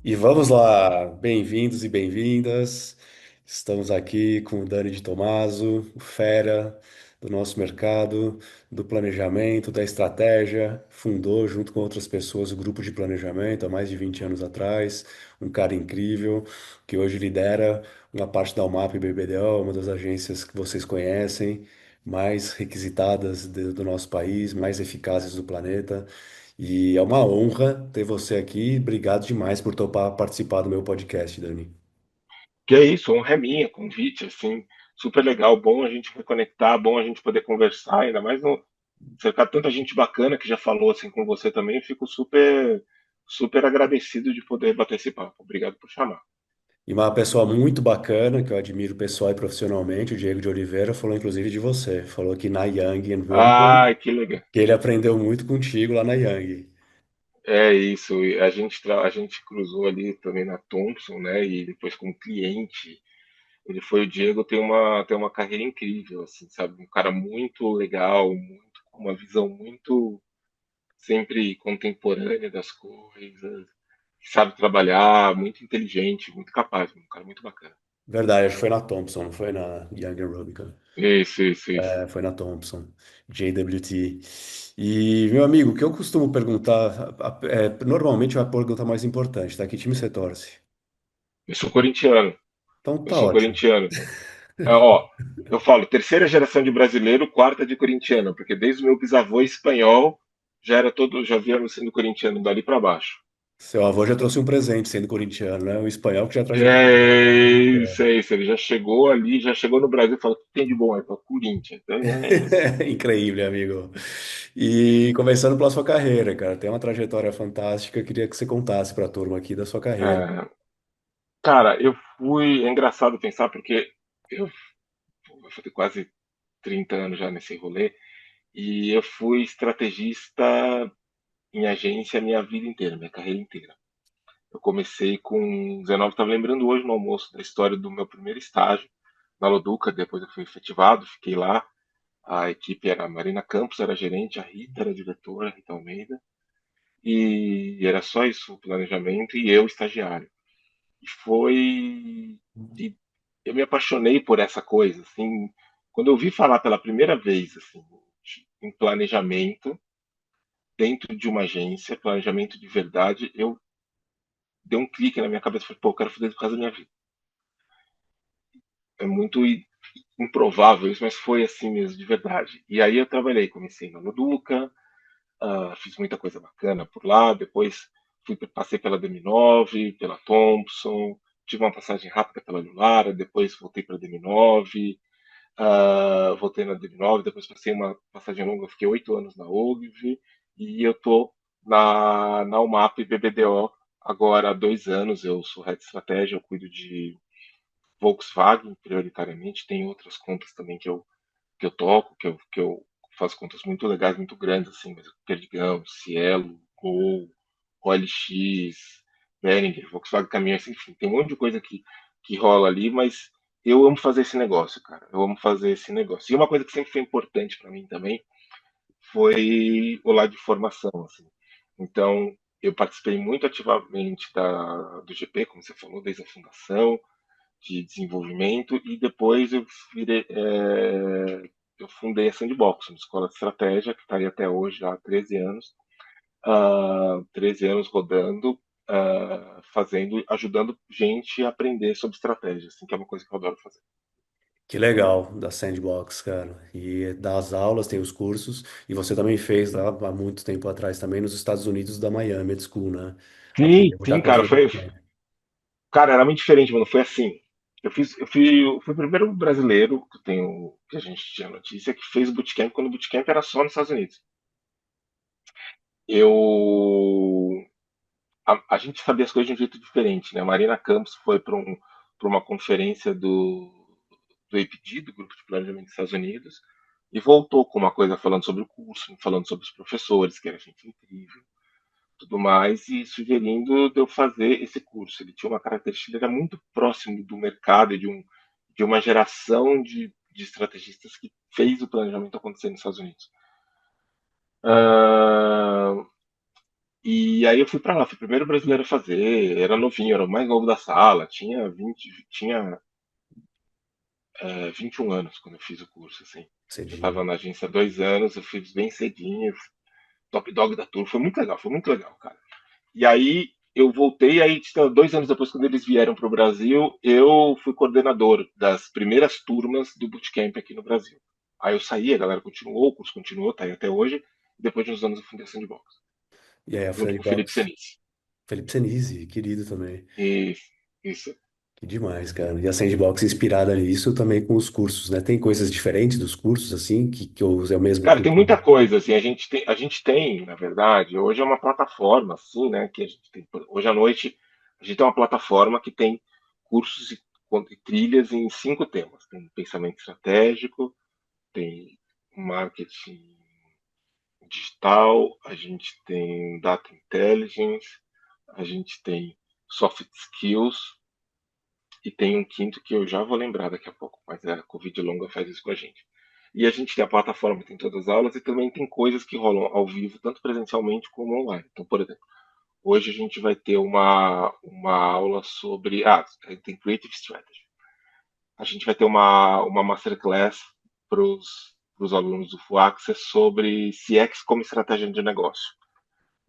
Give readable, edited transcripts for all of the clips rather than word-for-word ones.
E vamos lá, bem-vindos e bem-vindas. Estamos aqui com o Dani de Tomaso, o fera do nosso mercado, do planejamento, da estratégia. Fundou, junto com outras pessoas, o grupo de planejamento há mais de 20 anos atrás. Um cara incrível que hoje lidera uma parte da UMAP e BBDO, uma das agências que vocês conhecem, mais requisitadas do nosso país, mais eficazes do planeta. E é uma honra ter você aqui. Obrigado demais por topar participar do meu podcast, Dani. Que é isso, honra é minha, convite, assim, super legal, bom a gente reconectar, bom a gente poder conversar, ainda mais no cercar tanta gente bacana que já falou assim com você também, eu fico super agradecido de poder bater esse papo. Obrigado por chamar. E uma pessoa muito bacana, que eu admiro pessoal e profissionalmente, o Diego de Oliveira, falou inclusive de você. Falou que na Young Rubicon, Ah, que legal. que ele aprendeu muito contigo lá na Young. É isso, e a gente cruzou ali também na Thompson, né? E depois como cliente, ele foi o Diego tem uma carreira incrível, assim, sabe? Um cara muito legal, muito com uma visão muito sempre contemporânea das coisas, que sabe trabalhar, muito inteligente, muito capaz, um cara muito bacana. Verdade, acho que foi na Thompson, não foi na Young Rubicon. Isso, isso, isso. É, foi na Thompson, JWT. E, meu amigo, o que eu costumo perguntar, normalmente é a pergunta mais importante, tá? Que time você torce? Eu sou corintiano, Então eu tá sou ótimo. corintiano. Ó, eu falo terceira geração de brasileiro, quarta de corintiano, porque desde o meu bisavô espanhol já viemos sendo corintiano dali para baixo. Seu avô já trouxe um presente sendo corintiano, né? O espanhol que já traz um presente. É isso, é isso. Ele já chegou ali, já chegou no Brasil e falou: o que tem de bom aí? Falou, Corinthians. Então é isso. Incrível, amigo. E começando pela sua carreira, cara, tem uma trajetória fantástica. Eu queria que você contasse para a turma aqui da sua carreira. É, cara, eu fui. É engraçado pensar porque eu vou fazer quase 30 anos já nesse rolê e eu fui estrategista em agência a minha vida inteira, minha carreira inteira. Eu comecei com 19, estava lembrando hoje no almoço da história do meu primeiro estágio na Loduca, depois eu fui efetivado, fiquei lá. A equipe era a Marina Campos, era a gerente, a Rita era a diretora, a Rita Almeida, e era só isso, o planejamento, e eu, estagiário. E foi. E eu me apaixonei por essa coisa, assim, quando eu ouvi falar pela primeira vez, assim, em planejamento, dentro de uma agência, planejamento de verdade, eu dei um clique na minha cabeça e falei, pô, eu quero fazer isso por causa da minha vida. É muito improvável isso, mas foi assim mesmo, de verdade. E aí eu trabalhei, comecei na Luduca, fiz muita coisa bacana por lá, depois passei pela DM9, pela Thompson, tive uma passagem rápida pela Lulara, depois voltei para a DM9, voltei na DM9, depois passei uma passagem longa, fiquei 8 anos na OGV, e eu tô na UMAP BBDO agora há 2 anos, eu sou head de estratégia, eu cuido de Volkswagen prioritariamente, tem outras contas também que eu toco, que eu faço contas muito legais, muito grandes, assim, mas Perdigão, Cielo, Gol, OLX, Behringer, Volkswagen Caminhões, enfim, tem um monte de coisa que rola ali, mas eu amo fazer esse negócio, cara. Eu amo fazer esse negócio. E uma coisa que sempre foi importante para mim também foi o lado de formação, assim. Então, eu participei muito ativamente do GP, como você falou, desde a fundação, de desenvolvimento e depois eu fundei a Sandbox, uma escola de estratégia que está aí até hoje, há 13 anos, 13 anos rodando, ajudando gente a aprender sobre estratégia, assim, que é uma coisa que eu adoro fazer. Que legal, da Sandbox, cara. E das aulas, tem os cursos. E você também fez lá há muito tempo atrás também nos Estados Unidos da Miami School, né? Sim, Aprendeu muita sim, coisa cara, legal. cara, era muito diferente, mano, foi assim. Eu fui o primeiro brasileiro que a gente tinha notícia que fez o bootcamp quando o bootcamp era só nos Estados Unidos. Eu a gente sabia as coisas de um jeito diferente, né? A Marina Campos foi para uma conferência do APD, do Grupo de Planejamento dos Estados Unidos, e voltou com uma coisa falando sobre o curso, falando sobre os professores, que era gente incrível, tudo mais, e sugerindo de eu fazer esse curso. Ele tinha uma característica, ele era muito próximo do mercado e de uma geração de estrategistas que fez o planejamento acontecer nos Estados Unidos. Ah, E aí eu fui para lá, fui o primeiro brasileiro a fazer, era novinho, era o mais novo da sala, tinha 21 anos quando eu fiz o curso, assim. Eu Cedinho. estava na agência há 2 anos, eu fiz bem cedinho, top dog da turma, foi muito legal, cara. E aí eu voltei, aí 2 anos depois, quando eles vieram para o Brasil, eu fui coordenador das primeiras turmas do bootcamp aqui no Brasil. Aí eu saí, a galera continuou, o curso continuou, tá aí até hoje, e depois de uns anos eu fundei a Sandbox, E aí a junto com o Felipe Sandbox, Senice. Felipe Senise, querido também. Isso. Que demais, cara. E a Sandbox inspirada nisso também com os cursos, né? Tem coisas diferentes dos cursos, assim, que eu usei o mesmo Cara, tem curso. muita coisa, assim, a gente tem, na verdade, hoje é uma plataforma, assim, né, que a gente tem, hoje à noite, a gente tem uma plataforma que tem cursos e trilhas em 5 temas. Tem pensamento estratégico, tem marketing digital, a gente tem data intelligence, a gente tem soft skills e tem um quinto que eu já vou lembrar daqui a pouco, mas a Covid longa faz isso com a gente. E a gente tem a plataforma, tem todas as aulas e também tem coisas que rolam ao vivo, tanto presencialmente como online. Então, por exemplo, hoje a gente vai ter uma aula sobre. Tem Creative Strategy. A gente vai ter uma masterclass para os alunos do Full Access sobre CX como estratégia de negócio.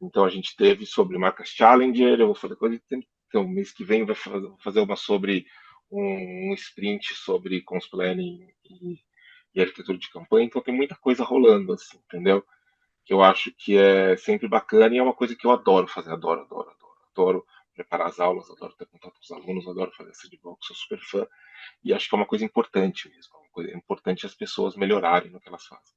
Então a gente teve sobre marcas Challenger, eu vou fazer coisa. Então, mês que vem vai fazer uma sobre um sprint sobre cons planning e arquitetura de campanha. Então tem muita coisa rolando, assim, entendeu? Que eu acho que é sempre bacana e é uma coisa que eu adoro fazer, adoro, adoro, adoro. Adoro preparar as aulas, adoro ter contato com os alunos, adoro fazer essa de box, sou super fã. E acho que é uma coisa importante mesmo. É uma coisa importante as pessoas melhorarem no que elas fazem.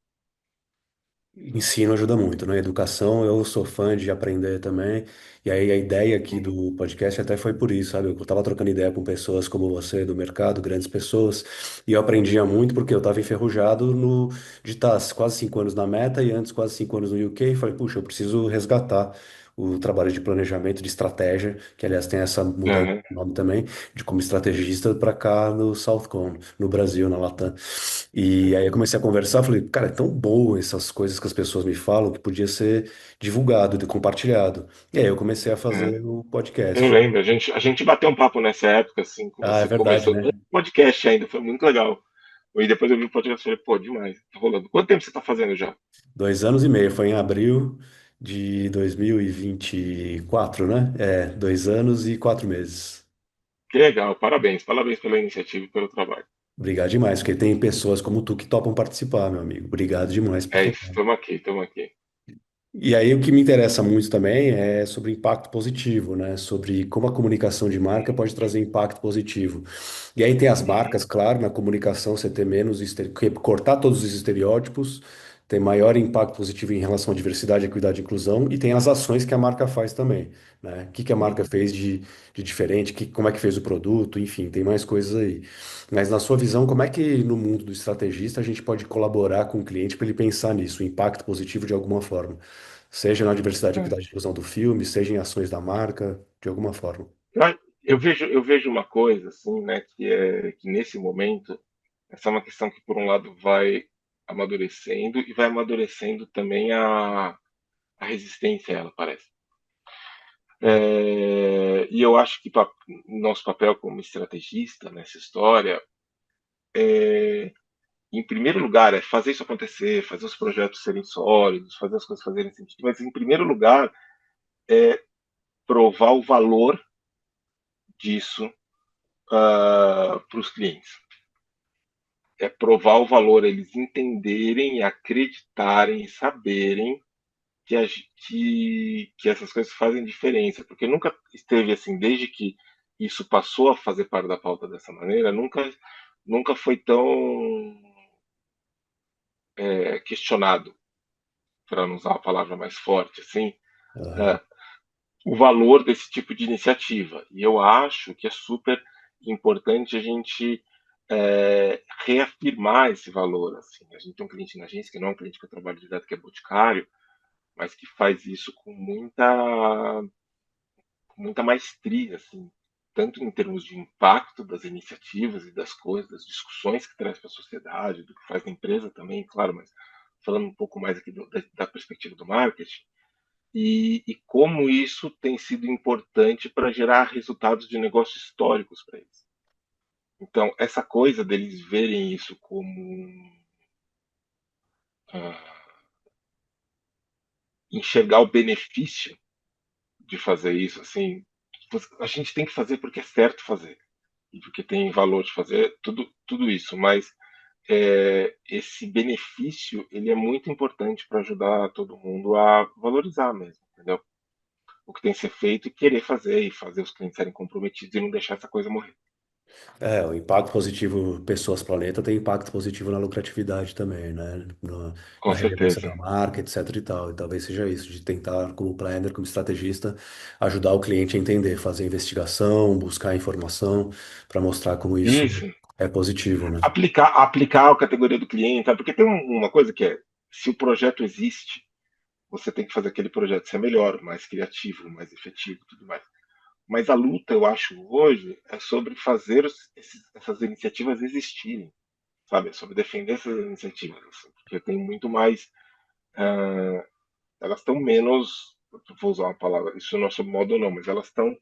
Ensino ajuda muito, né? Educação, eu sou fã de aprender também. E aí a ideia aqui Uhum. do podcast até foi por isso, sabe? Eu tava trocando ideia com pessoas como você do mercado, grandes pessoas, e eu aprendia muito porque eu tava enferrujado no de estar quase 5 anos na Meta e antes quase 5 anos no UK. E falei, puxa, eu preciso resgatar o trabalho de planejamento, de estratégia, que aliás tem essa mudança Uhum. de nome também, de como estrategista para cá no Southcom, no Brasil, na Latam. E aí eu comecei a conversar, falei, cara, é tão boa essas coisas que as pessoas me falam que podia ser divulgado, compartilhado. E aí eu comecei a Uhum. fazer o Eu podcast. lembro, a gente bateu um papo nessa época, assim, que Ah, é você verdade, começou. né? Podcast ainda, foi muito legal. E depois eu vi o podcast e falei, pô, demais, tá rolando. Quanto tempo você tá fazendo já? 2 anos e meio, foi em abril de 2024, né? É, 2 anos e 4 meses. Que legal, parabéns, parabéns pela iniciativa e pelo trabalho. Obrigado demais, porque tem pessoas como tu que topam participar, meu amigo. Obrigado demais por É isso, topar. estamos aqui, estamos aqui. E aí o que me interessa muito também é sobre impacto positivo, né? Sobre como a comunicação de marca pode trazer impacto positivo. E aí tem as Uhum. marcas, claro, na comunicação você ter menos, cortar todos os estereótipos, ter maior impacto positivo em relação à diversidade, equidade e inclusão, e tem as ações que a marca faz também, né? O que que a marca fez de diferente, como é que fez o produto, enfim, tem mais coisas aí. Mas na sua visão, como é que no mundo do estrategista a gente pode colaborar com o cliente para ele pensar nisso, o impacto positivo de alguma forma? Seja na diversidade, É. equidade e inclusão do filme, seja em ações da marca, de alguma forma. Eu vejo uma coisa, assim, né, que é que nesse momento, essa é uma questão que, por um lado, vai amadurecendo e vai amadurecendo também a resistência a ela, parece. E eu acho que nosso papel como estrategista nessa história, em primeiro lugar, é fazer isso acontecer, fazer os projetos serem sólidos, fazer as coisas fazerem sentido, mas em primeiro lugar, provar o valor disso para os clientes. É provar o valor, eles entenderem, acreditarem e saberem que essas coisas fazem diferença, porque nunca esteve assim, desde que isso passou a fazer parte da pauta dessa maneira, nunca foi tão questionado, para não usar uma palavra mais forte, assim, Aham. é, o valor desse tipo de iniciativa. E eu acho que é super importante a gente reafirmar esse valor. Assim. A gente tem um cliente na agência que não é um cliente que eu trabalho direto, que é Boticário, mas que faz isso com muita maestria, assim, tanto em termos de impacto das iniciativas e das coisas, das discussões que traz para a sociedade, do que faz na empresa também, claro, mas falando um pouco mais aqui da perspectiva do marketing, e como isso tem sido importante para gerar resultados de negócios históricos para eles. Então, essa coisa deles verem isso como enxergar o benefício de fazer isso, assim, a gente tem que fazer porque é certo fazer e porque tem valor de fazer tudo isso, mas esse benefício ele é muito importante para ajudar todo mundo a valorizar mesmo, entendeu? O que tem que ser feito e querer fazer e fazer os clientes serem comprometidos e não deixar essa coisa morrer. É, o impacto positivo pessoas-planeta tem impacto positivo na lucratividade também, né? Na Com relevância certeza. da marca, etc e tal. E talvez seja isso, de tentar, como planner, como estrategista, ajudar o cliente a entender, fazer investigação, buscar informação para mostrar como isso Isso. é positivo, né? Aplicar a categoria do cliente, tá? Porque tem uma coisa que é, se o projeto existe, você tem que fazer aquele projeto ser melhor, mais criativo, mais efetivo, tudo mais. Mas a luta, eu acho, hoje é sobre fazer essas iniciativas existirem, sabe? É sobre defender essas iniciativas, assim, porque tem muito mais, elas estão menos, vou usar uma palavra, isso não é sobre moda ou não, mas elas estão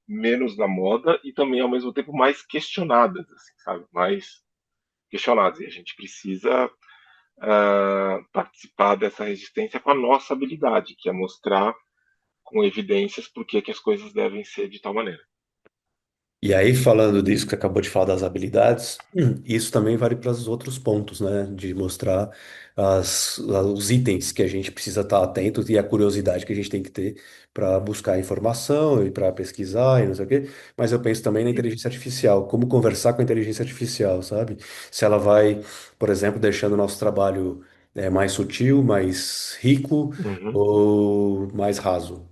menos na moda e também ao mesmo tempo mais questionadas, assim, sabe? Mais questionadas. E a gente precisa participar dessa resistência com a nossa habilidade, que é mostrar com evidências por que as coisas devem ser de tal maneira. E aí, falando disso que você acabou de falar das habilidades, isso também vale para os outros pontos, né? De mostrar os itens que a gente precisa estar atento e a curiosidade que a gente tem que ter para buscar informação e para pesquisar e não sei o quê. Mas eu penso também na inteligência artificial, como conversar com a inteligência artificial, sabe? Se ela vai, por exemplo, deixando o nosso trabalho mais sutil, mais rico Uhum. ou mais raso.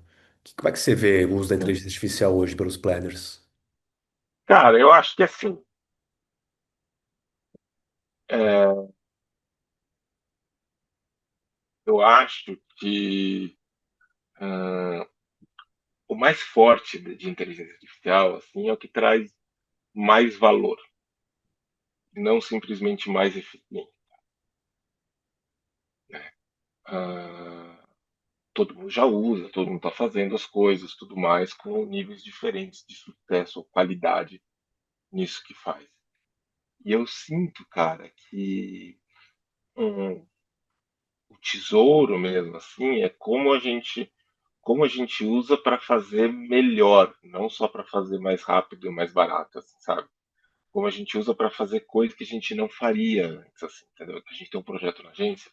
Como é que você vê o uso da inteligência artificial hoje pelos planners? Cara, eu acho que assim, é, eu acho que o mais forte de inteligência artificial assim, é o que traz mais valor, não simplesmente mais eficiente. Ah, todo mundo já usa, todo mundo está fazendo as coisas, tudo mais, com níveis diferentes de sucesso ou qualidade nisso que faz. E eu sinto, cara, que um, o tesouro mesmo, assim, é como a gente usa para fazer melhor, não só para fazer mais rápido e mais barato, assim, sabe? Como a gente usa para fazer coisas que a gente não faria antes, assim, entendeu? A gente tem um projeto na agência,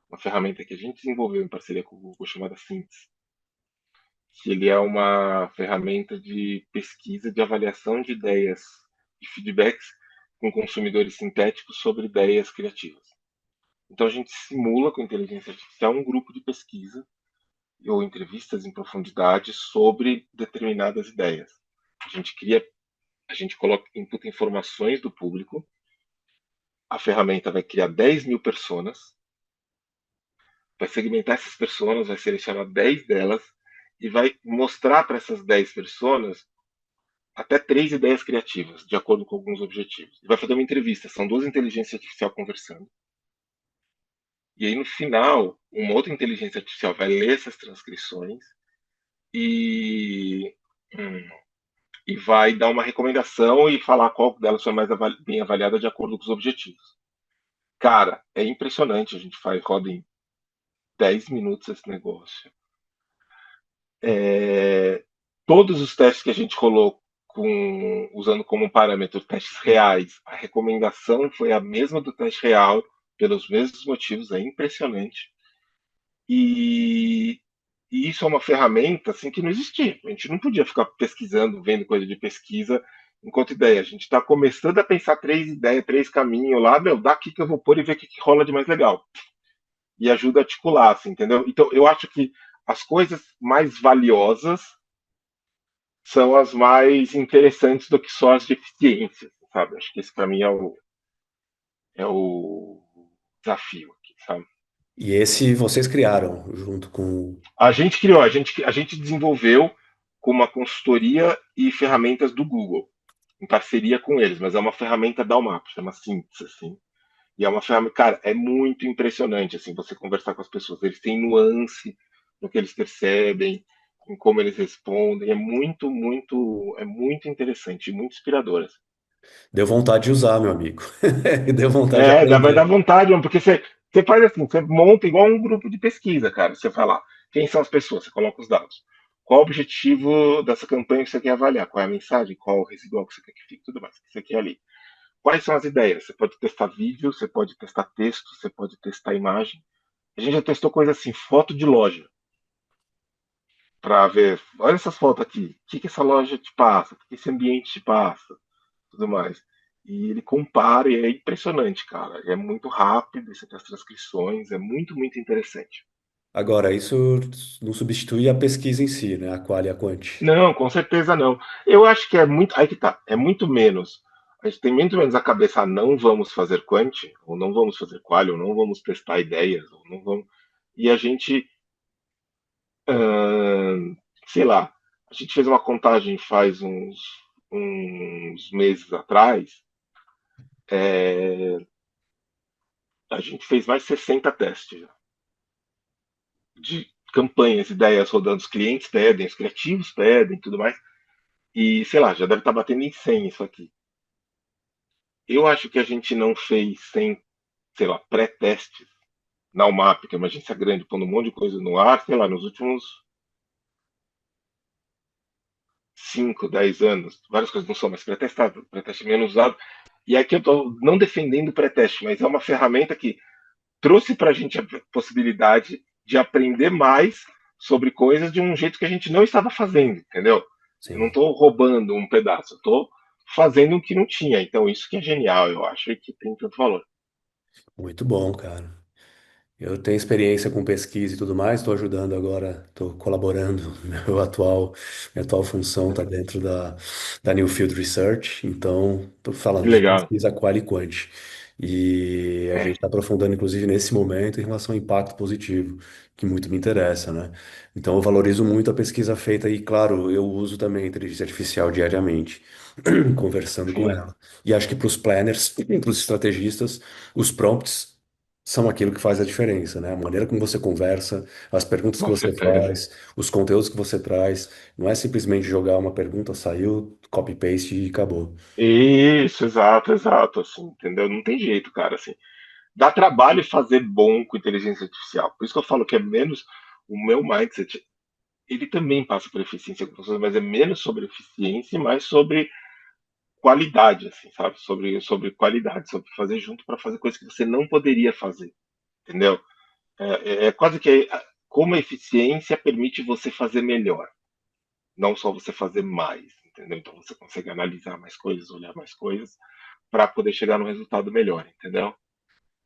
uma ferramenta que a gente desenvolveu em parceria com o Google chamada Synths, que ele é uma ferramenta de pesquisa, de avaliação de ideias, de feedbacks com consumidores sintéticos sobre ideias criativas. Então a gente simula com inteligência artificial um grupo de pesquisa ou entrevistas em profundidade sobre determinadas ideias. A gente cria, a gente coloca, inputa informações do público, a ferramenta vai criar 10 mil personas, vai segmentar essas pessoas, vai selecionar 10 delas e vai mostrar para essas 10 pessoas até 3 ideias criativas, de acordo com alguns objetivos. E vai fazer uma entrevista, são duas inteligências artificiais conversando. E aí, no final, uma outra inteligência artificial vai ler essas transcrições e, hum, e vai dar uma recomendação e falar qual delas foi mais bem avaliada de acordo com os objetivos. Cara, é impressionante. A gente faz, roda em 10 minutos esse negócio. É, todos os testes que a gente colocou usando como parâmetro testes reais, a recomendação foi a mesma do teste real, pelos mesmos motivos, é impressionante. E, e isso é uma ferramenta assim que não existia. A gente não podia ficar pesquisando, vendo coisa de pesquisa enquanto ideia. A gente está começando a pensar 3 ideias, 3 caminhos lá, meu, daqui que eu vou pôr e ver o que rola de mais legal. E ajuda a articular, assim, entendeu? Então eu acho que as coisas mais valiosas são as mais interessantes do que só as de eficiência, sabe? Acho que esse para mim é o desafio aqui, sabe? E esse vocês criaram junto com. A gente criou, a gente desenvolveu com uma consultoria e ferramentas do Google, em parceria com eles, mas é uma ferramenta da UMAP, chama Synths, assim. E é uma ferramenta, cara, é muito impressionante, assim, você conversar com as pessoas. Eles têm nuance, no que eles percebem, em como eles respondem. É muito interessante, muito inspirador, assim. Deu vontade de usar, meu amigo. Deu vontade de Vai dar aprender. vontade, mano, porque você faz assim, você monta igual um grupo de pesquisa, cara. Você fala, quem são as pessoas, você coloca os dados. Qual o objetivo dessa campanha que você quer avaliar? Qual é a mensagem? Qual o residual que você quer que fique? Tudo mais que você quer ali. Quais são as ideias? Você pode testar vídeo, você pode testar texto, você pode testar imagem. A gente já testou coisa assim, foto de loja, para ver, olha essas fotos aqui, o que essa loja te passa, o que esse ambiente te passa, tudo mais. E ele compara e é impressionante, cara. É muito rápido, você tem as transcrições, é muito interessante. Agora, isso não substitui a pesquisa em si, né? A qual e a quant. Não, com certeza não. Eu acho que é muito. Aí que tá. É muito menos. A gente tem muito menos a cabeça, não vamos fazer quant, ou não vamos fazer qual, ou não vamos testar ideias, ou não vamos. E a gente, sei lá, a gente fez uma contagem faz uns meses atrás, a gente fez mais de 60 testes já, de campanhas, ideias rodando, os clientes pedem, os criativos pedem, tudo mais. E, sei lá, já deve estar batendo em 100 isso aqui. Eu acho que a gente não fez sem, sei lá, pré-testes na UMAP, que é uma agência grande, pondo um monte de coisa no ar, sei lá, nos últimos 5, 10 anos. Várias coisas não são mais pré-testadas, pré-teste é menos usado. E aqui eu estou não defendendo o pré-teste, mas é uma ferramenta que trouxe para a gente a possibilidade de aprender mais sobre coisas de um jeito que a gente não estava fazendo, entendeu? Eu não Sim, estou roubando um pedaço, eu estou fazendo o que não tinha. Então, isso que é genial, eu acho, e que tem tanto valor. muito bom, cara. Eu tenho experiência com pesquisa e tudo mais, estou ajudando agora, estou colaborando. Minha atual função está dentro da New Field Research, então estou Que falando de legal. pesquisa qual e quant. E a gente É, está aprofundando, inclusive, nesse momento, em relação ao impacto positivo, que muito me interessa, né? Então eu valorizo muito a pesquisa feita e, claro, eu uso também a inteligência artificial diariamente, conversando com sim, ela. E acho que para os planners, para os estrategistas, os prompts são aquilo que faz a diferença, né? A maneira como você conversa, as perguntas que com você certeza. faz, os conteúdos que você traz. Não é simplesmente jogar uma pergunta, saiu, copy-paste e acabou. Isso, exato, exato, assim, entendeu? Não tem jeito, cara, assim. Dá trabalho fazer bom com inteligência artificial. Por isso que eu falo que é menos o meu mindset. Ele também passa por eficiência com pessoas, mas é menos sobre eficiência e mais sobre qualidade, assim, sabe? Sobre qualidade, sobre fazer junto para fazer coisas que você não poderia fazer, entendeu? É quase que como a eficiência permite você fazer melhor, não só você fazer mais, entendeu? Então você consegue analisar mais coisas, olhar mais coisas para poder chegar no resultado melhor, entendeu?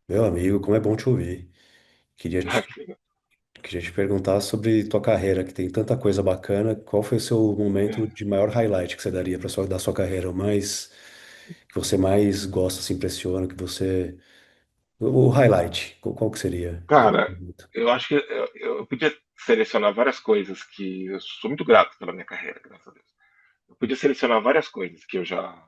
Meu amigo, como é bom te ouvir. Queria te, queria te perguntar sobre tua carreira, que tem tanta coisa bacana. Qual foi o seu momento de maior highlight que você daria para da sua carreira? O mais que você mais gosta, se impressiona, que você. O highlight, qual que seria esse Cara, momento? eu acho que eu podia selecionar várias coisas que eu sou muito grato pela minha carreira, graças a Deus. Eu podia selecionar várias coisas que eu já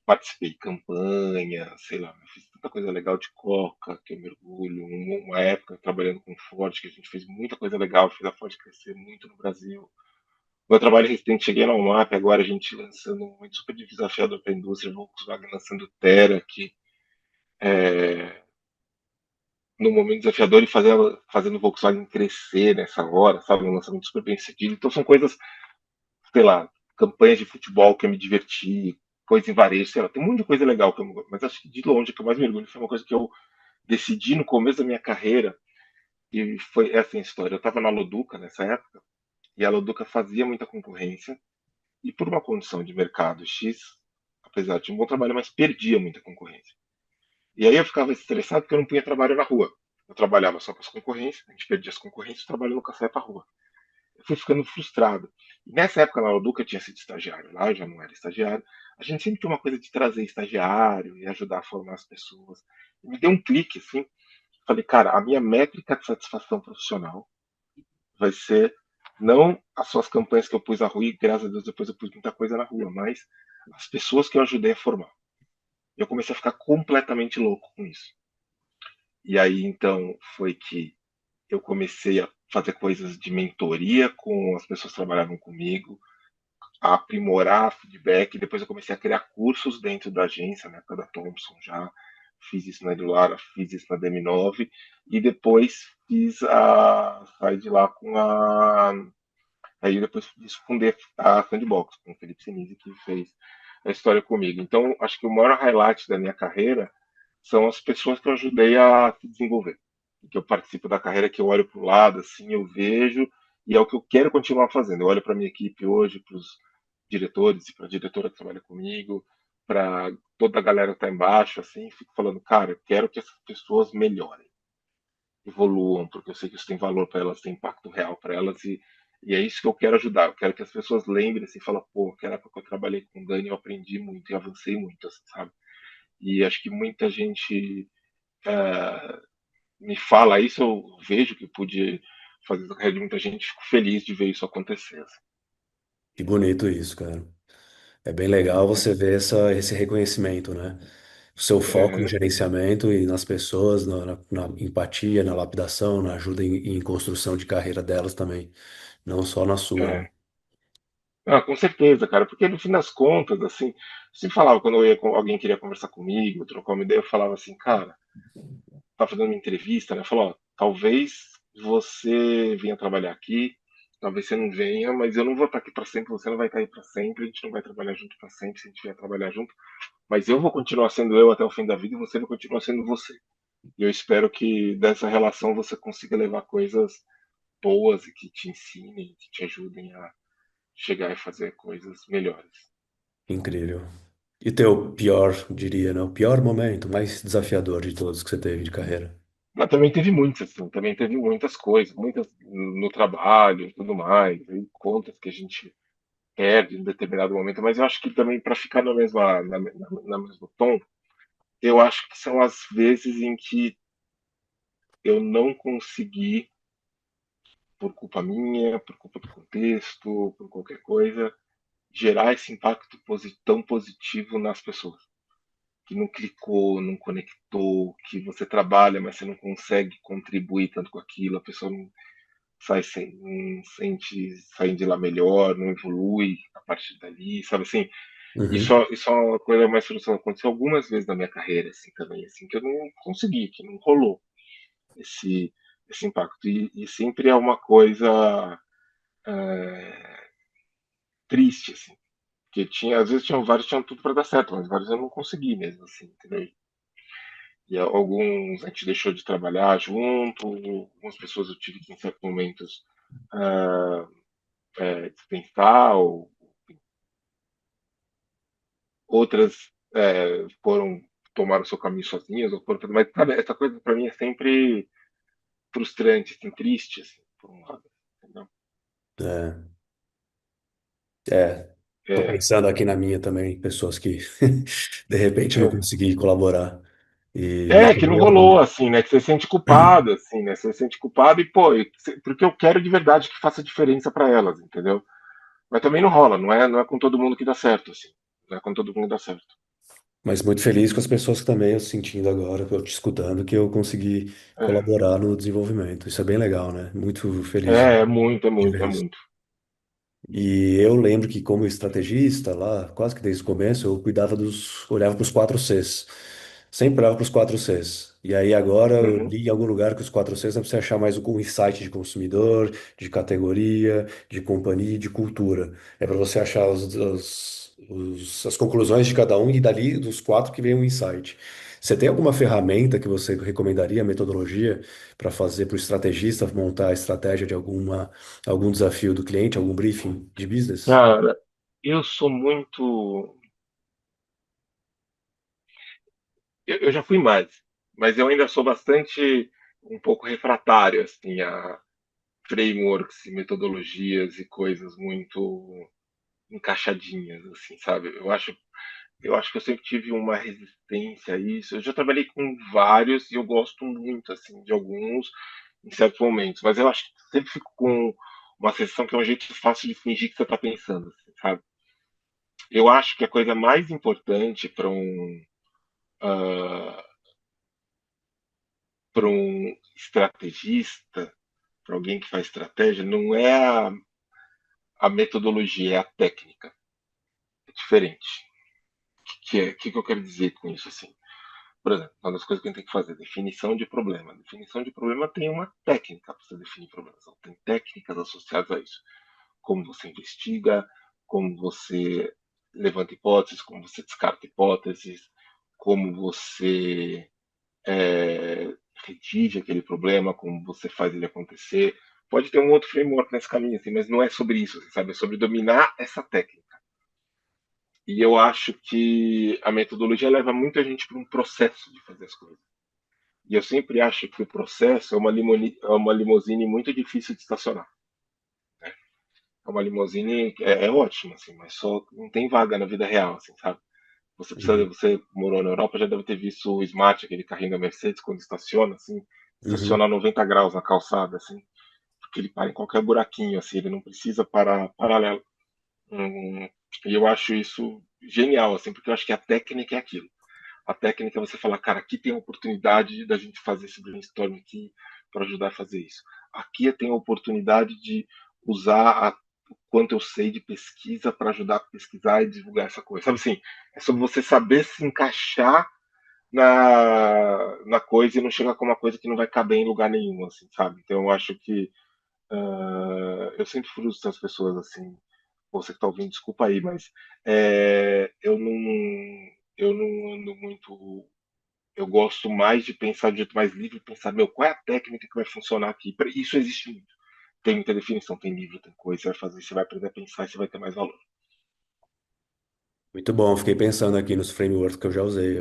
participei, campanha, sei lá, eu fiz tanta coisa legal de Coca, que eu mergulho, uma época trabalhando com Ford, que a gente fez muita coisa legal, fez a Ford crescer muito no Brasil. Meu trabalho recente, cheguei na UMAP, agora a gente lançando um momento super desafiador para a indústria, Volkswagen lançando Tera aqui, num momento desafiador e fazendo o Volkswagen crescer nessa hora, sabe? Um lançamento super bem sucedido. Então são coisas, sei lá, campanhas de futebol que eu me diverti, coisa em varejo, sei lá, tem um monte de coisa legal que eu, mas acho que de longe o que eu mais me orgulho foi uma coisa que eu decidi no começo da minha carreira e foi essa a história. Eu estava na Loduca nessa época e a Loduca fazia muita concorrência e por uma condição de mercado X, apesar de um bom trabalho, mas perdia muita concorrência. E aí eu ficava estressado porque eu não punha trabalho na rua. Eu trabalhava só com as concorrências, a gente perdia as concorrências, o trabalho nunca saía para rua. Eu fui ficando frustrado. E nessa época na Loduca eu tinha sido estagiário lá, eu já não era estagiário. A gente sempre tinha uma coisa de trazer estagiário e ajudar a formar as pessoas. E me deu um clique, assim. Falei, cara, a minha métrica de satisfação profissional vai ser não as suas campanhas que eu pus na rua, e graças a Deus depois eu pus muita coisa na rua, mas as pessoas que eu ajudei a formar. E eu comecei a ficar completamente louco com isso. E aí então foi que eu comecei a fazer coisas de mentoria com as pessoas que trabalhavam comigo, a aprimorar feedback. Depois eu comecei a criar cursos dentro da agência, na época da Thompson já. Fiz isso na Edulara, fiz isso na DM9 e depois saí de lá com a. Aí depois disso fundei a Sandbox com o Felipe Sinise, que fez a história comigo. Então, acho que o maior highlight da minha carreira são as pessoas que eu ajudei a se desenvolver. Que eu participo da carreira, que eu olho para o lado, assim, eu vejo, e é o que eu quero continuar fazendo. Eu olho para a minha equipe hoje, para os diretores e para a diretora que trabalha comigo, para toda a galera que está embaixo, assim, e fico falando, cara, eu quero que essas pessoas melhorem, evoluam, porque eu sei que isso tem valor para elas, tem impacto real para elas, e é isso que eu quero ajudar. Eu quero que as pessoas lembrem-se e falem, pô, aquela época que eu trabalhei com o Dani, eu aprendi muito e avancei muito, assim, sabe? E acho que muita gente me fala isso, eu vejo que pude fazer a carreira de muita gente, fico feliz de ver isso acontecer. Assim. Que bonito isso, cara. É bem legal você ver esse reconhecimento, né? O seu foco no É, gerenciamento e nas pessoas, na empatia, na lapidação, na ajuda em construção de carreira delas também, não só na sua, né? é. Ah, com certeza, cara, porque no fim das contas, assim, eu sempre falava, quando alguém queria conversar comigo, trocar uma ideia, eu falava assim, cara, tá fazendo uma entrevista, né? Falou, ó, talvez você venha trabalhar aqui, talvez você não venha, mas eu não vou estar aqui para sempre, você não vai estar aí para sempre, a gente não vai trabalhar junto para sempre se a gente vier trabalhar junto, mas eu vou continuar sendo eu até o fim da vida e você vai continuar sendo você. E eu espero que dessa relação você consiga levar coisas boas e que te ensinem, que te ajudem a chegar e fazer coisas melhores. Incrível. E teu pior, diria, né? O pior momento, mais desafiador de todos que você teve de carreira? Mas também teve muitas, assim, também teve muitas coisas, muitas no trabalho e tudo mais, aí contas que a gente perde em determinado momento, mas eu acho que também para ficar na mesmo tom, eu acho que são as vezes em que eu não consegui, por culpa minha, por culpa do contexto, por qualquer coisa, gerar esse impacto tão positivo nas pessoas. Que não clicou, não conectou, que você trabalha, mas você não consegue contribuir tanto com aquilo, a pessoa não não sente saindo de lá melhor, não evolui a partir dali, sabe assim? Uhum. Isso é uma coisa mais frustrante. Aconteceu algumas vezes na minha carreira, assim, também, assim, que eu não consegui, que não rolou esse, esse impacto. E sempre é uma coisa triste, assim. Porque às vezes tinham vários tinham tudo para dar certo, mas vários eu não consegui mesmo, assim, entendeu? E alguns a gente deixou de trabalhar junto, algumas pessoas eu tive que, em certos momentos, ah, dispensar, ou outras foram tomaram o seu caminho sozinhas, ou foram, mas sabe, essa coisa para mim é sempre frustrante, assim, triste, assim, por um lado. Entendeu? É, é. Tô É, pensando aqui na minha também, pessoas que de repente não é. consegui colaborar. E me É, que não incomoda rolou, também. assim, né? Que você se sente culpado, assim, né? Você se sente culpado e, pô, porque eu quero de verdade que faça diferença para elas, entendeu? Mas também não rola, não é com todo mundo que dá certo, assim. Não é com todo mundo que dá certo. Mas muito feliz com as pessoas que também eu sentindo agora, eu te escutando, que eu consegui É, colaborar no desenvolvimento. Isso é bem legal, né? Muito feliz é muito, é de muito, ver é isso. muito. E eu lembro que como estrategista lá, quase que desde o começo, eu olhava para os 4 Cs. Sempre olhava para os 4 Cs. E aí agora eu Uhum. li em algum lugar que os 4 Cs é para você achar mais um insight de consumidor, de categoria, de companhia e de cultura. É para você achar as conclusões de cada um e dali dos quatro que vem o insight. Você tem alguma ferramenta que você recomendaria, metodologia, para fazer para o estrategista montar a estratégia de algum desafio do cliente, algum briefing de business? Cara, eu sou muito. Eu já fui mais, mas eu ainda sou bastante um pouco refratário, assim, a frameworks e metodologias e coisas muito encaixadinhas, assim, sabe? Eu acho que eu sempre tive uma resistência a isso. Eu já trabalhei com vários e eu gosto muito, assim, de alguns em certos momentos, mas eu acho que sempre fico com uma sensação que é um jeito fácil de fingir que você está pensando, assim, sabe? Eu acho que a coisa mais importante uh, para um estrategista, para alguém que faz estratégia não é a metodologia, é a técnica. É diferente. O que eu quero dizer com isso? Assim? Por exemplo, uma das coisas que a gente tem que fazer é definição de problema. Definição de problema tem uma técnica para você definir problemas. Então, tem técnicas associadas a isso. Como você investiga, como você levanta hipóteses, como você descarta hipóteses, como você redige aquele problema, como você faz ele acontecer. Pode ter um outro framework nesse caminho, assim, mas não é sobre isso, sabe? É sobre dominar essa técnica. E eu acho que a metodologia leva muita gente para um processo de fazer as coisas. E eu sempre acho que o processo é uma limusine muito difícil de estacionar. É uma limusine é ótima, assim, mas só não tem vaga na vida real, assim, sabe? Uhum. Você morou na Europa, já deve ter visto o Smart, aquele carrinho da Mercedes, quando estaciona, assim, estaciona Uhum. a 90 graus na calçada, assim, porque ele para em qualquer buraquinho, assim, ele não precisa parar paralelo. Hum, e eu acho isso genial, assim, porque eu acho que a técnica é aquilo. A técnica é você falar, cara, aqui tem a oportunidade da gente fazer esse brainstorm aqui para ajudar a fazer isso. Aqui eu tenho a oportunidade de usar o quanto eu sei de pesquisa para ajudar a pesquisar e divulgar essa coisa. Sabe assim, é sobre você saber se encaixar na coisa e não chegar com uma coisa que não vai caber em lugar nenhum, assim, sabe? Então eu acho que eu sempre frustro as pessoas assim. Você que está ouvindo, desculpa aí, mas eu não ando muito. Eu gosto mais de pensar de jeito mais livre, pensar, meu, qual é a técnica que vai funcionar aqui? Isso existe muito. Tem muita definição, tem livro, tem coisa, você vai fazer, você vai aprender a pensar e você vai ter mais valor. Muito bom, fiquei pensando aqui nos frameworks que eu já usei,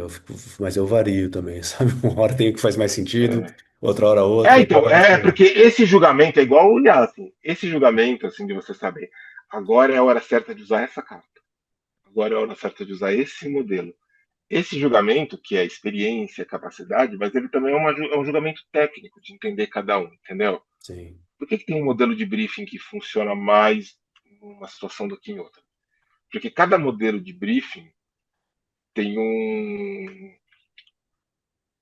mas eu vario também, sabe? Uma hora tem o que faz mais sentido, outra hora outra, outra hora Porque esse julgamento é igual o IA, assim. Esse julgamento, assim, de você saber, agora é a hora certa de usar essa carta. Agora é a hora certa de usar esse modelo. Esse julgamento, que é experiência, capacidade, mas ele também é um julgamento técnico de entender cada um, entendeu? sim. Por que tem um modelo de briefing que funciona mais em uma situação do que em outra? Porque cada modelo de briefing tem um.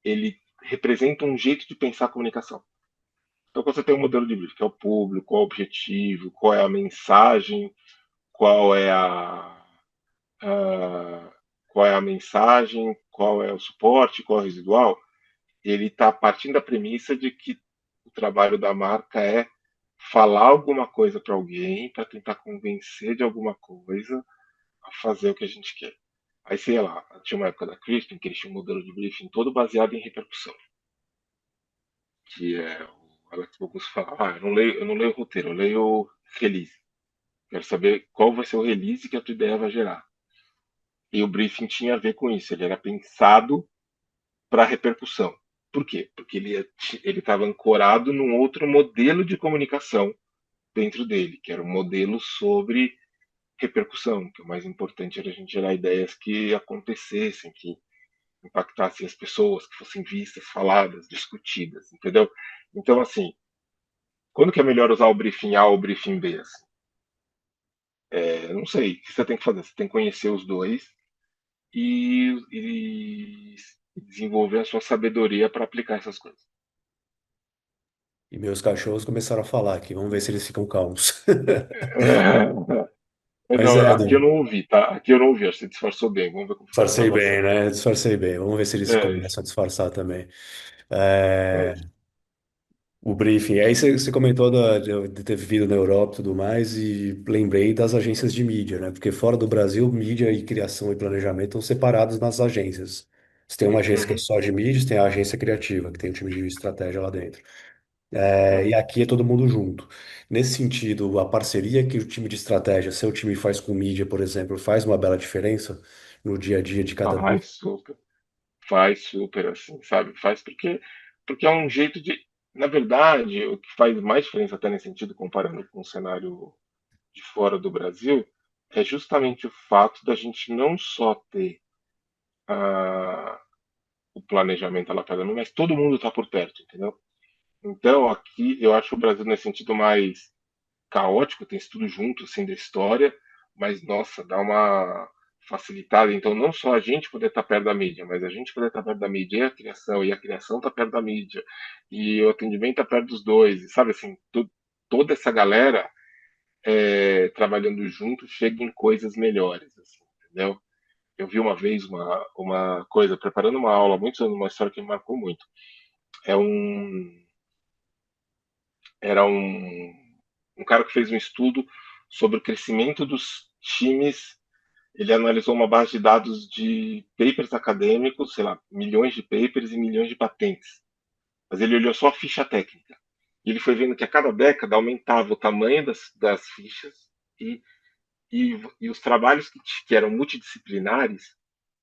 Ele representa um jeito de pensar a comunicação. Então, quando você tem um modelo de briefing, que é o público, qual é o objetivo, qual é a mensagem, qual é a qual é a mensagem, qual é o suporte, qual é o residual, ele está partindo da premissa de que o trabalho da marca é falar alguma coisa para alguém, para tentar convencer de alguma coisa a fazer o que a gente quer. Aí, sei lá, tinha uma época da Crispin que eles tinham um modelo de briefing todo baseado em repercussão, que é o Alex Bogos fala, eu não leio o roteiro, eu leio o release. Quero saber qual vai ser o release que a tua ideia vai gerar. E o briefing tinha a ver com isso, ele era pensado para repercussão. Por quê? Porque ele estava ancorado num outro modelo de comunicação dentro dele, que era um modelo sobre repercussão, que o mais importante era a gente gerar ideias que acontecessem, que impactassem as pessoas, que fossem vistas, faladas, discutidas, entendeu? Então, assim, quando que é melhor usar o briefing A ou o briefing B? Assim? Não sei, o que você tem que fazer? Você tem que conhecer os dois e desenvolver a sua sabedoria para aplicar essas coisas. E meus cachorros começaram a falar aqui, vamos ver se eles ficam calmos. Mas Não, é, aqui eu Edu, não ouvi, tá? Aqui eu não ouvi, acho que você disfarçou bem. Vamos ver como ficou na disfarcei gravação. bem, né? Disfarcei bem. Vamos ver se eles É isso. começam a disfarçar também. É É, isso. o briefing. Aí você comentou de ter vivido na Europa e tudo mais, e lembrei das agências de mídia, né? Porque fora do Brasil, mídia e criação e planejamento estão separados nas agências. Você tem uma agência que é Uhum. só de mídia, você tem a agência criativa, que tem um time de estratégia lá dentro. É. E aqui é todo mundo junto. Nesse sentido, a parceria que o time de estratégia, seu time faz com mídia, por exemplo, faz uma bela diferença no dia a dia de cada um. Faz super assim, sabe? Faz porque é um jeito de. Na verdade, o que faz mais diferença até nesse sentido, comparando com o cenário de fora do Brasil, é justamente o fato da gente não só ter ah, o planejamento lá para mas todo mundo está por perto, entendeu? Então, aqui eu acho o Brasil nesse sentido mais caótico, tem isso tudo junto, assim, da história, mas nossa, dá uma facilitada, então não só a gente poder estar perto da mídia, mas a gente poder estar perto da mídia e a criação está perto da mídia, e o atendimento está perto dos dois, e sabe assim, toda essa galera trabalhando junto chega em coisas melhores, assim, entendeu? Eu vi uma vez uma coisa, preparando uma aula, muitos anos, uma história que me marcou muito. É um, era um cara que fez um estudo sobre o crescimento dos times. Ele analisou uma base de dados de papers acadêmicos, sei lá, milhões de papers e milhões de patentes. Mas ele olhou só a ficha técnica. E ele foi vendo que a cada década aumentava o tamanho das fichas e, e os trabalhos que eram multidisciplinares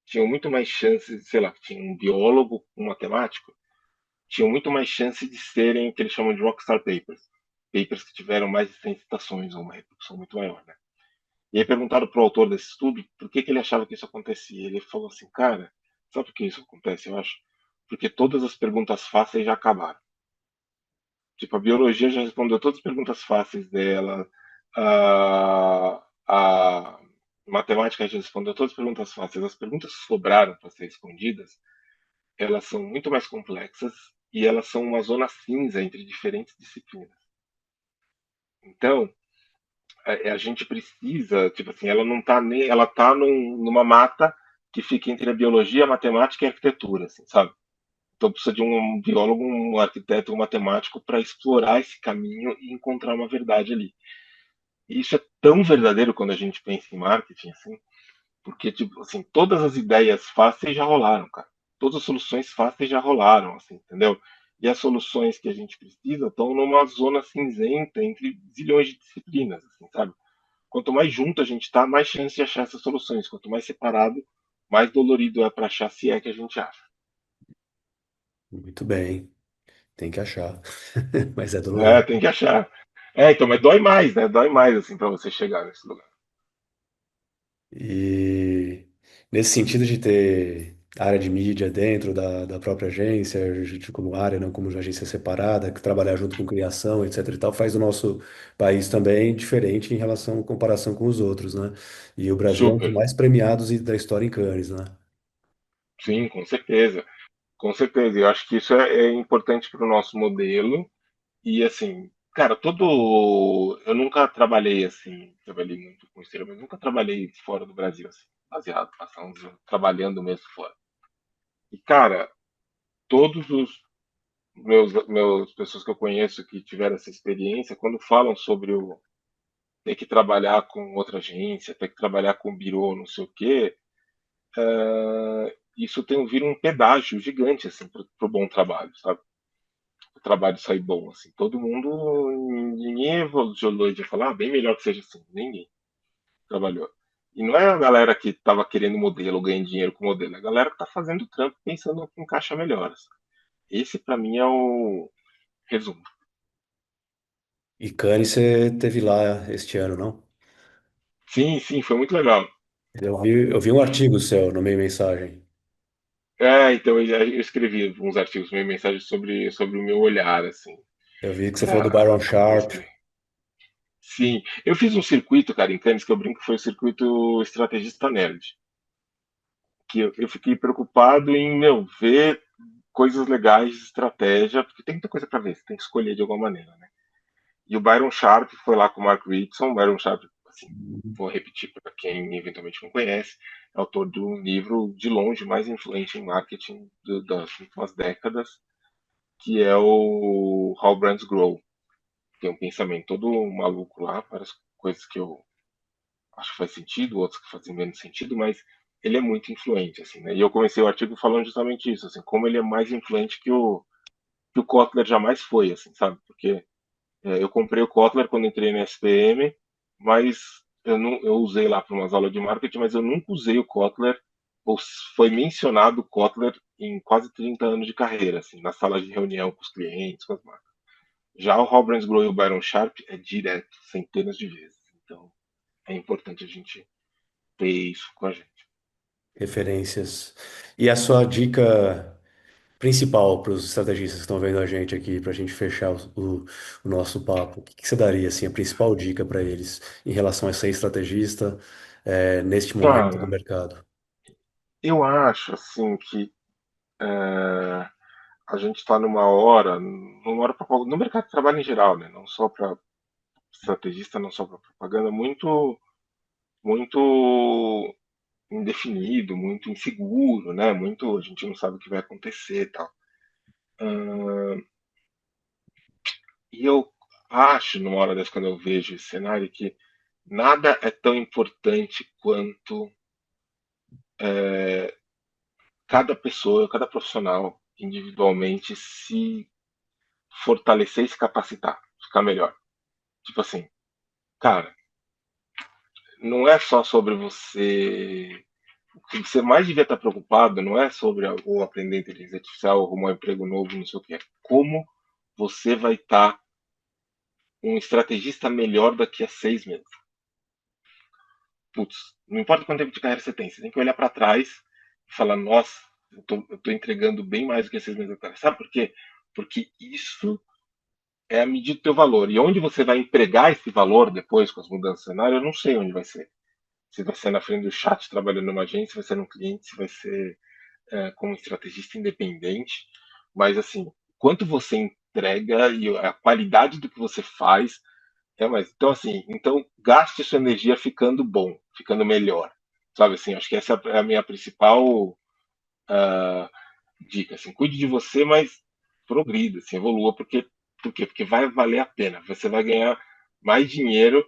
tinham muito mais chances, sei lá, que tinha um biólogo, um matemático, tinham muito mais chance de serem o que eles chamam de rockstar papers. Papers que tiveram mais de 100 citações ou uma repercussão muito maior, né? E aí perguntaram pro autor desse estudo por que ele achava que isso acontecia. Ele falou assim, cara, sabe por que isso acontece, eu acho? Porque todas as perguntas fáceis já acabaram. Tipo, a biologia já respondeu todas as perguntas fáceis dela, a matemática já respondeu todas as perguntas fáceis. As perguntas que sobraram para ser respondidas, elas são muito mais complexas e elas são uma zona cinza entre diferentes disciplinas. Então, a gente precisa, tipo assim, ela não tá nem, ela tá numa mata que fica entre a biologia, a matemática e a arquitetura, assim, sabe? Então precisa de um biólogo, um arquiteto, um matemático para explorar esse caminho e encontrar uma verdade ali. E isso é tão verdadeiro quando a gente pensa em marketing, assim, porque tipo assim, todas as ideias fáceis já rolaram, cara. Todas as soluções fáceis já rolaram, assim, entendeu? E as soluções que a gente precisa estão numa zona cinzenta entre zilhões de disciplinas, assim, sabe? Quanto mais junto a gente está, mais chance de achar essas soluções. Quanto mais separado, mais dolorido é para achar se é que a gente acha. Muito bem, tem que achar. Mas é É, dolorido. tem que achar. É, então, mas dói mais, né? Dói mais, assim, para você chegar nesse lugar. E nesse sentido de ter área de mídia dentro da própria agência, como área, não como agência separada, que trabalhar junto com criação, etc e tal, faz o nosso país também diferente em relação, em comparação com os outros, né? E o Brasil é um dos Super. mais premiados da história em Cannes, né? Sim, com certeza. Com certeza. Eu acho que isso é importante para o nosso modelo. E, assim, cara, todo. Eu nunca trabalhei assim, trabalhei muito com exterior, mas nunca trabalhei fora do Brasil, assim, baseado, passando, trabalhando mesmo fora. E, cara, todos os meus pessoas que eu conheço que tiveram essa experiência, quando falam sobre o ter que trabalhar com outra agência, ter que trabalhar com birô, não sei o quê, isso tem vira um pedágio gigante assim para o bom trabalho, sabe? O trabalho sair bom assim. Todo mundo, ninguém evoluiu de falar, bem melhor que seja assim, ninguém trabalhou. E não é a galera que estava querendo modelo, ganhando dinheiro com modelo, é a galera que está fazendo o trampo pensando no que encaixa melhor. Assim. Esse para mim é o resumo. E Cannes você teve lá este ano, não? Sim, sim, foi muito legal. Eu vi um artigo seu no meio mensagem. Então eu escrevi uns artigos, meio mensagens sobre o meu olhar, assim, Eu vi que você falou do para Byron Sharp. mostrar. Sim, eu fiz um circuito, cara, em Cannes, que eu brinco que foi o circuito estrategista nerd. Que eu fiquei preocupado em, meu, ver coisas legais de estratégia, porque tem muita coisa para ver, você tem que escolher de alguma maneira, né? E o Byron Sharp foi lá com o Mark Ritson. O Byron Sharp, assim, vou repetir para quem eventualmente não conhece, é autor do livro de longe mais influente em marketing das últimas décadas, que é o How Brands Grow. Tem um pensamento todo maluco lá, várias coisas que eu acho que faz sentido, outras que fazem menos sentido, mas ele é muito influente, assim, né? E eu comecei o artigo falando justamente isso, assim, como ele é mais influente que o Kotler jamais foi, assim, sabe? Porque eu comprei o Kotler quando entrei no SPM, mas eu usei lá para umas aulas de marketing, mas eu nunca usei o Kotler, ou foi mencionado o Kotler em quase 30 anos de carreira, assim, na sala de reunião com os clientes, com as marcas. Já o Robbins Grow e o Byron Sharp é direto, centenas de vezes. Então é importante a gente ter isso com a gente. Referências. E a sua dica principal para os estrategistas que estão vendo a gente aqui, para a gente fechar o nosso papo? O que você daria, assim, a principal dica para eles em relação a ser estrategista? neste momento do Cara, mercado? eu acho assim que é, a gente está numa hora no mercado de trabalho em geral, né? Não só para estrategista, não só para propaganda, muito indefinido, muito inseguro, né? Muito, a gente não sabe o que vai acontecer e tal. Ah, e eu acho, numa hora dessa, quando eu vejo esse cenário, que nada é tão importante quanto cada pessoa, cada profissional individualmente se fortalecer e se capacitar, ficar melhor. Tipo assim, cara, não é só sobre você. O que você mais devia estar preocupado não é sobre ou aprender inteligência artificial, ou arrumar um emprego novo, não sei o que. É como você vai estar um estrategista melhor daqui a 6 meses. Putz, não importa quanto tempo de carreira você tem que olhar para trás e falar: nossa, eu tô entregando bem mais do que 6 meses atrás. Sabe por quê? Porque isso é a medida do teu valor. E onde você vai empregar esse valor depois com as mudanças de cenário, eu não sei onde vai ser. Se vai ser na frente do chat trabalhando numa agência, se vai ser no cliente, se vai ser como estrategista independente. Mas assim, quanto você entrega e a qualidade do que você faz é mais. Então assim, então gaste sua energia ficando bom, ficando melhor. Sabe assim, acho que essa é a minha principal dica. Assim, cuide de você, mas progrida, assim, evolua, porque vai valer a pena. Você vai ganhar mais dinheiro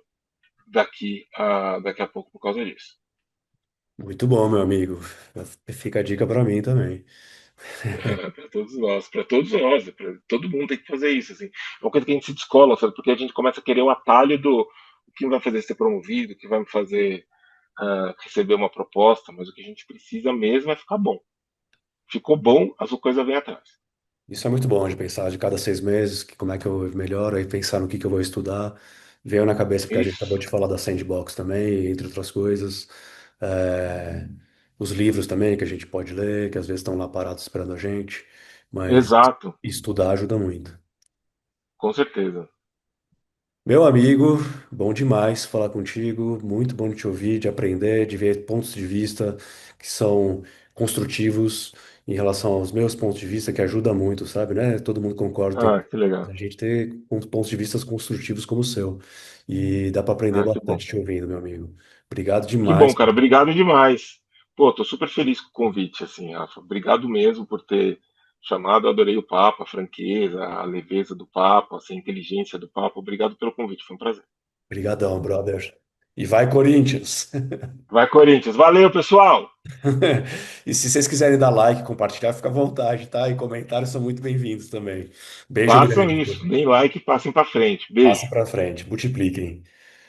daqui a pouco por causa disso. Muito bom, meu amigo. Fica a dica para mim também. Para todos nós, todo mundo tem que fazer isso. Assim. É uma coisa que a gente se descola, sabe? Porque a gente começa a querer o atalho do o que vai fazer ser promovido, o que vai me fazer receber uma proposta, mas o que a gente precisa mesmo é ficar bom. Ficou bom, as coisas vêm atrás. Isso é muito bom de pensar de cada 6 meses, como é que eu melhoro, aí pensar no que eu vou estudar. Veio na cabeça, porque a gente acabou Isso, de falar da Sandbox também, entre outras coisas. É, os livros também que a gente pode ler, que às vezes estão lá parados esperando a gente. Mas exato, estudar ajuda muito. com certeza. Meu amigo, bom demais falar contigo, muito bom de te ouvir, de aprender, de ver pontos de vista que são construtivos em relação aos meus pontos de vista, que ajuda muito, sabe, né? Todo mundo concorda, tem Ah, que legal. a gente ter pontos de vista construtivos como o seu. E dá para aprender Ah, que bom. bastante te ouvindo, meu amigo. Obrigado Que demais. bom, cara. Obrigado demais. Pô, tô super feliz com o convite, assim, Rafa. Obrigado mesmo por ter chamado. Adorei o papo, a franqueza, a leveza do papo, assim, a inteligência do papo. Obrigado pelo convite, foi um prazer. Obrigadão, brother. E vai, Corinthians! Vai, Corinthians. Valeu, pessoal! E se vocês quiserem dar like, compartilhar, fica à vontade, tá? E comentários são muito bem-vindos também. Beijo Façam grande, isso. turma. Deem like e passem pra frente. Passe Beijo. pra frente, multipliquem.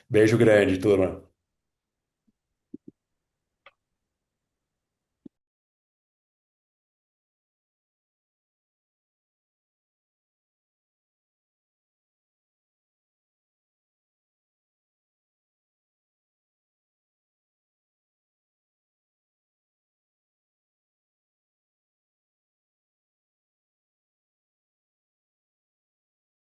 Beijo grande, turma.